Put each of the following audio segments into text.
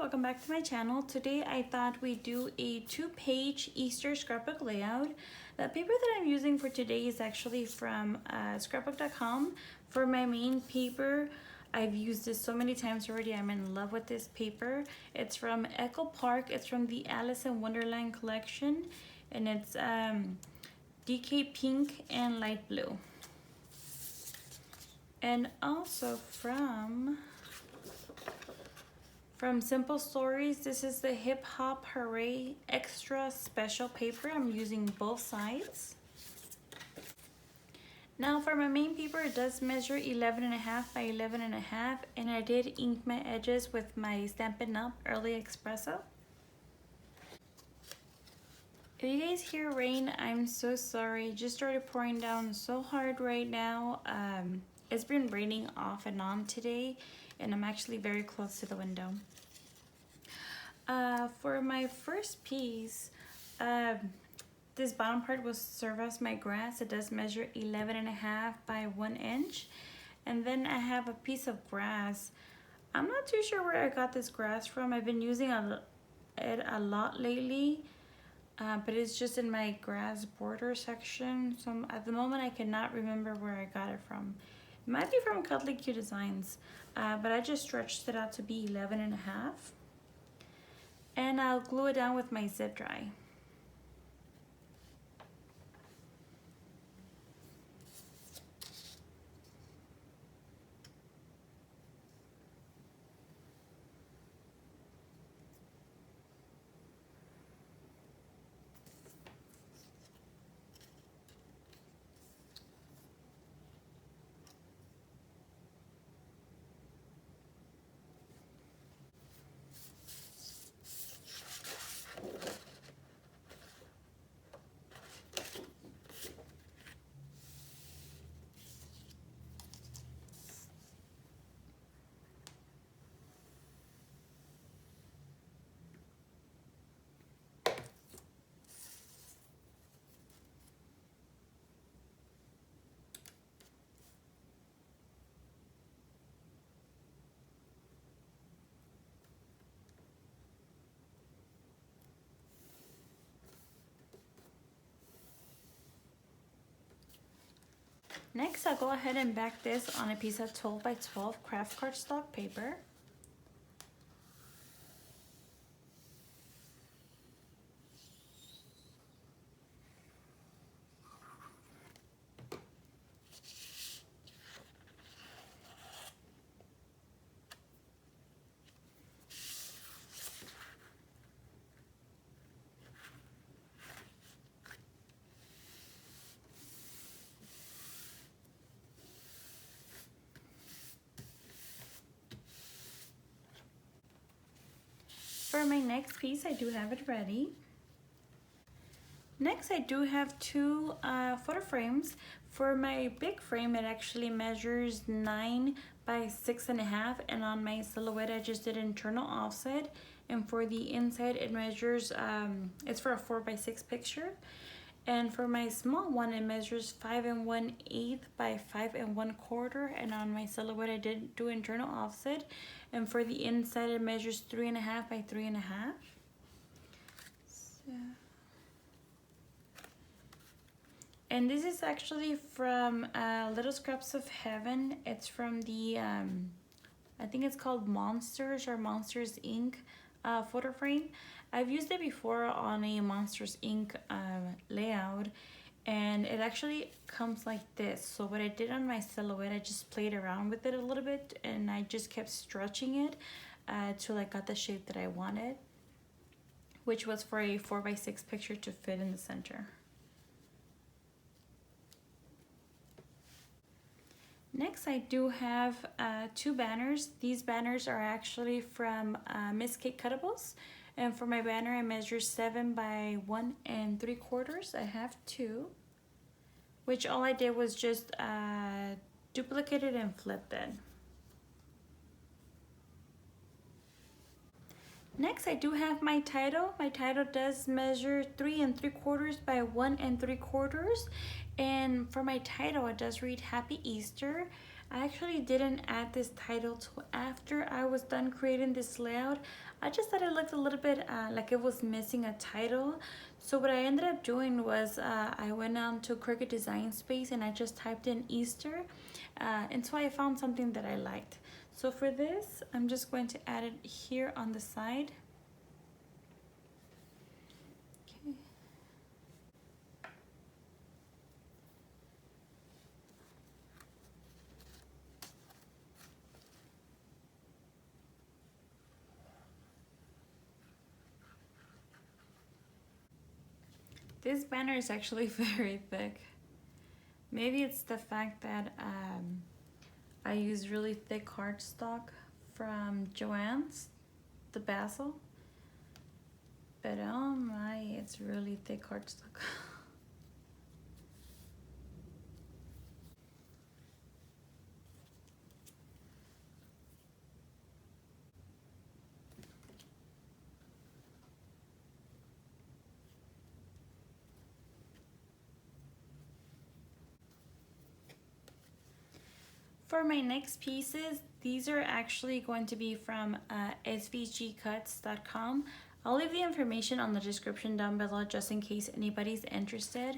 welcome back to my channel. Today I thought we'd do a 2-page Easter scrapbook layout. The paper that I'm using for today is actually from Scrapbook.com. For my main paper, I've used this so many times already. I'm in love with this paper. It's from Echo Park. It's from the Alice in Wonderland collection, and it's DK pink and light blue. And also from Simple Stories, this is the Hip Hop Hooray Extra Special paper. I'm using both sides. Now for my main paper, it does measure 11.5 by 11.5, and I did ink my edges with my Stampin' Up! Early Espresso. If you guys hear rain, I'm so sorry. It just started pouring down so hard right now. It's been raining off and on today, and I'm actually very close to the window. For my first piece, this bottom part will serve as my grass. It does measure 11.5 by 1 inch. And then I have a piece of grass. I'm not too sure where I got this grass from. I've been using it a lot lately, but it's just in my grass border section. So at the moment I cannot remember where I got it from. It might be from Cuddly Cute Designs, but I just stretched it out to be 11.5. And I'll glue it down with my zip dry. Next, I'll go ahead and back this on a piece of 12 by 12 craft cardstock paper. For my next piece, I do have it ready. Next, I do have two photo frames. For my big frame, it actually measures 9 by 6.5, and on my silhouette, I just did internal offset. And for the inside, it measures, it's for a 4 by 6 picture. And for my small one, it measures 5 1/8 by 5 1/4, and on my silhouette I did do internal offset. And for the inside, it measures 3.5 by 3.5. So, and this is actually from Little Scraps of Heaven. It's from the I think it's called Monsters or Monsters Inc. Photo frame. I've used it before on a Monsters Inc. Layout, and it actually comes like this. So what I did on my silhouette, I just played around with it a little bit, and I just kept stretching it till I got the shape that I wanted, which was for a 4 by 6 picture to fit in the center. Next, I do have two banners. These banners are actually from Miss Kate Cuttables. And for my banner, I measure 7 by 1 3/4. I have two, which all I did was just duplicate it and flip it. Next, I do have my title. My title does measure 3 3/4 by 1 3/4. And for my title, it does read Happy Easter. I actually didn't add this title till after I was done creating this layout. I just thought it looked a little bit like it was missing a title. So what I ended up doing was I went on to Cricut Design Space and I just typed in Easter. And so I found something that I liked. So for this, I'm just going to add it here on the side. Okay. This banner is actually very thick. Maybe it's the fact that I use really thick cardstock from Joann's, the Basil. But oh my, it's really thick cardstock. For my next pieces, these are actually going to be from SVGcuts.com. I'll leave the information on the description down below just in case anybody's interested.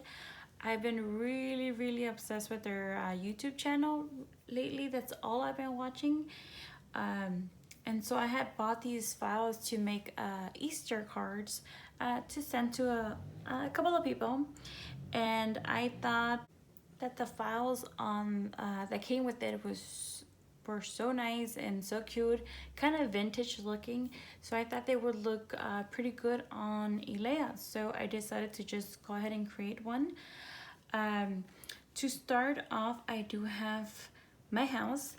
I've been really obsessed with their YouTube channel lately. That's all I've been watching. And so I had bought these files to make Easter cards to send to a couple of people. And I thought that the files on that came with it were so nice and so cute, kind of vintage looking. So I thought they would look pretty good on a layout. So I decided to just go ahead and create one. To start off, I do have my house.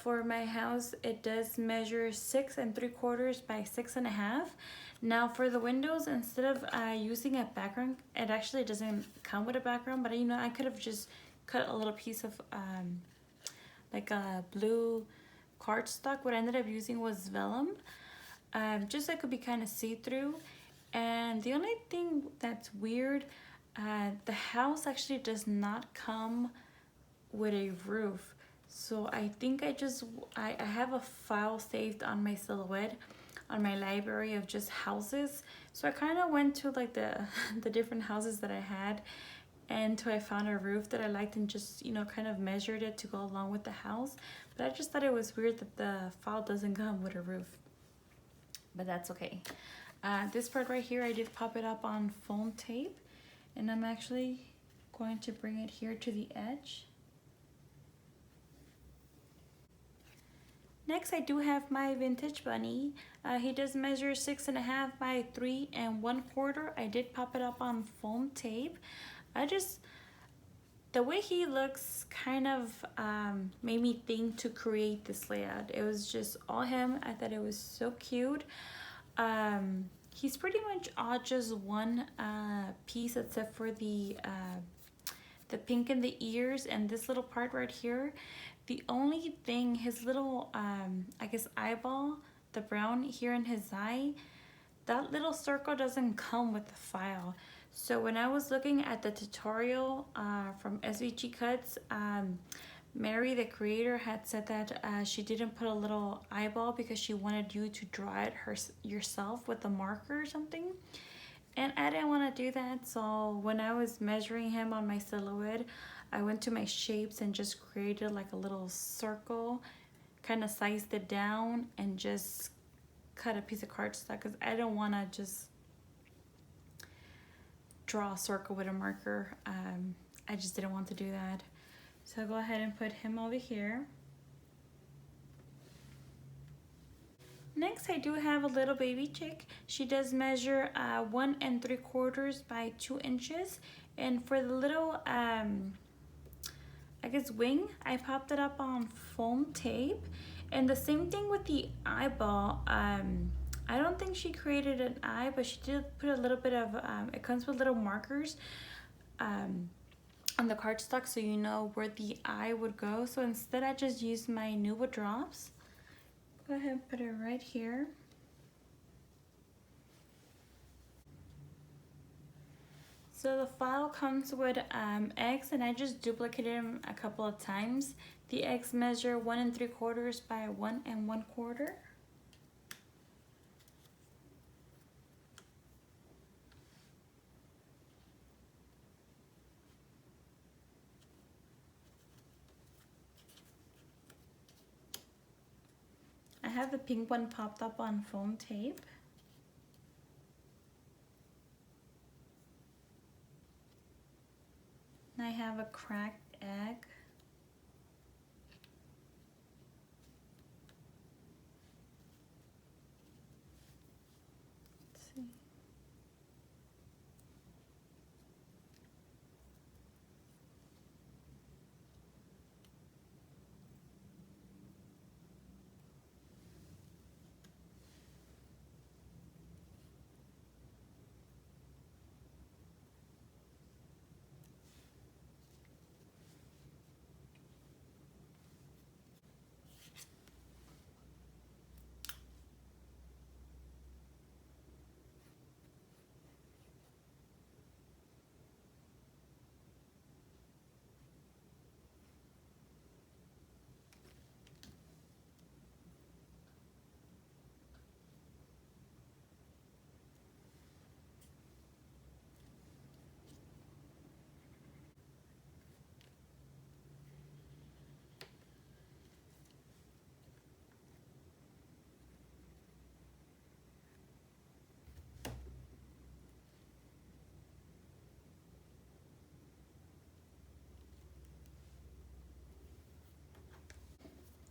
For my house, it does measure 6 3/4 by 6.5. Now for the windows, instead of using a background, it actually doesn't come with a background, but I could have just cut a little piece of like a blue cardstock. What I ended up using was vellum, just so it could be kind of see-through. And the only thing that's weird, the house actually does not come with a roof. So I think I have a file saved on my Silhouette on my library of just houses. So I kind of went to like the different houses that I had until I found a roof that I liked and just, kind of measured it to go along with the house. But I just thought it was weird that the file doesn't come with a roof. But that's okay. This part right here, I did pop it up on foam tape, and I'm actually going to bring it here to the edge. Next, I do have my vintage bunny. He does measure 6.5 by 3 1/4. I did pop it up on foam tape. The way he looks kind of made me think to create this layout. It was just all him. I thought it was so cute. He's pretty much all just one piece except for the pink in the ears and this little part right here. The only thing, his little, I guess, eyeball, the brown here in his eye, that little circle doesn't come with the file. So when I was looking at the tutorial from SVGcuts, Mary, the creator, had said that she didn't put a little eyeball because she wanted you to draw it yourself with a marker or something. And I didn't want to do that, so when I was measuring him on my Silhouette, I went to my shapes and just created like a little circle, kind of sized it down, and just cut a piece of cardstock because I don't want to just draw a circle with a marker. I just didn't want to do that. So I'll go ahead and put him over here. Next, I do have a little baby chick. She does measure 1 3/4 by 2 inches. And for the little, I guess, wing, I popped it up on foam tape. And the same thing with the eyeball. I don't think she created an eye, but she did put a little bit of, it comes with little markers on the cardstock so you know where the eye would go. So instead, I just used my Nuva drops. Go ahead and put it right here. So the file comes with eggs, and I just duplicated them a couple of times. The eggs measure 1 3/4 by 1 1/4. I have the pink one popped up on foam tape. And I have a cracked egg. Let's see.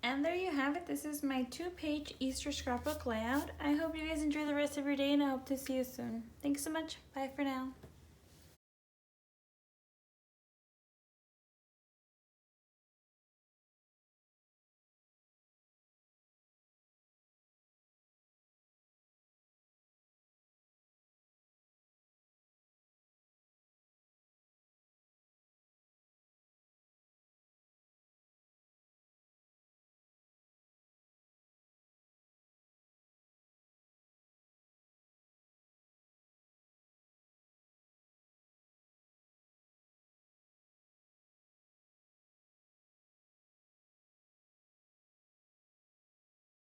And there you have it. This is my 2-page Easter scrapbook layout. I hope you guys enjoy the rest of your day, and I hope to see you soon. Thanks so much. Bye for now.